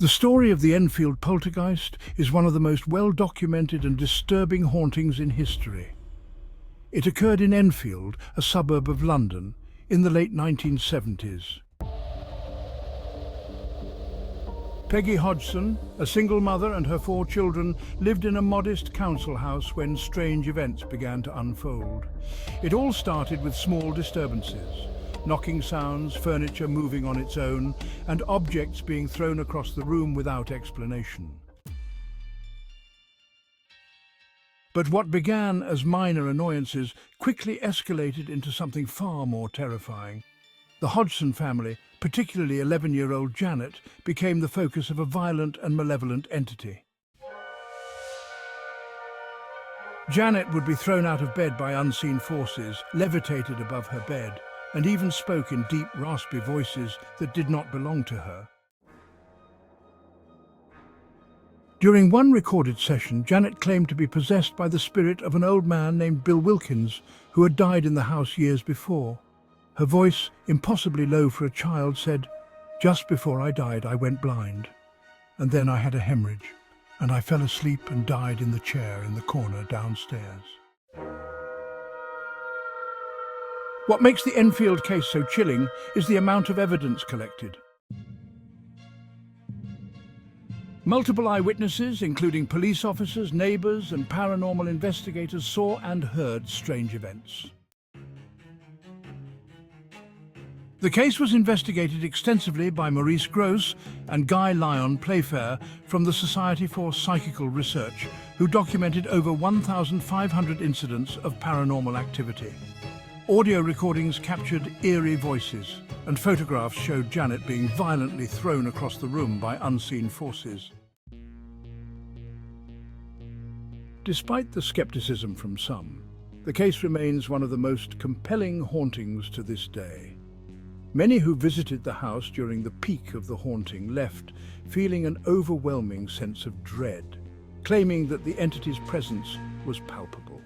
The story of the Enfield Poltergeist is one of the most well-documented and disturbing hauntings in history. It occurred in Enfield, a suburb of London, in the late 1970s. Peggy Hodgson, a single mother and her 4 children, lived in a modest council house when strange events began to unfold. It all started with small disturbances. Knocking sounds, furniture moving on its own, and objects being thrown across the room without explanation. But what began as minor annoyances quickly escalated into something far more terrifying. The Hodgson family, particularly 11-year-old Janet, became the focus of a violent and malevolent entity. Janet would be thrown out of bed by unseen forces, levitated above her bed, and even spoke in deep, raspy voices that did not belong to her. During one recorded session, Janet claimed to be possessed by the spirit of an old man named Bill Wilkins, who had died in the house years before. Her voice, impossibly low for a child, said, "Just before I died, I went blind, and then I had a hemorrhage, and I fell asleep and died in the chair in the corner downstairs." What makes the Enfield case so chilling is the amount of evidence collected. Multiple eyewitnesses, including police officers, neighbors, and paranormal investigators, saw and heard strange events. The case was investigated extensively by Maurice Grosse and Guy Lyon Playfair from the Society for Psychical Research, who documented over 1,500 incidents of paranormal activity. Audio recordings captured eerie voices, and photographs showed Janet being violently thrown across the room by unseen forces. Despite the skepticism from some, the case remains one of the most compelling hauntings to this day. Many who visited the house during the peak of the haunting left feeling an overwhelming sense of dread, claiming that the entity's presence was palpable.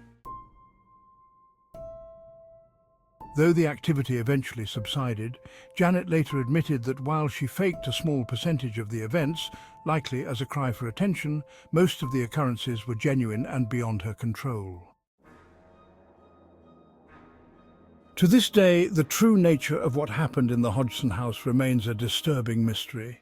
Though the activity eventually subsided, Janet later admitted that while she faked a small percentage of the events, likely as a cry for attention, most of the occurrences were genuine and beyond her control. To this day, the true nature of what happened in the Hodgson house remains a disturbing mystery.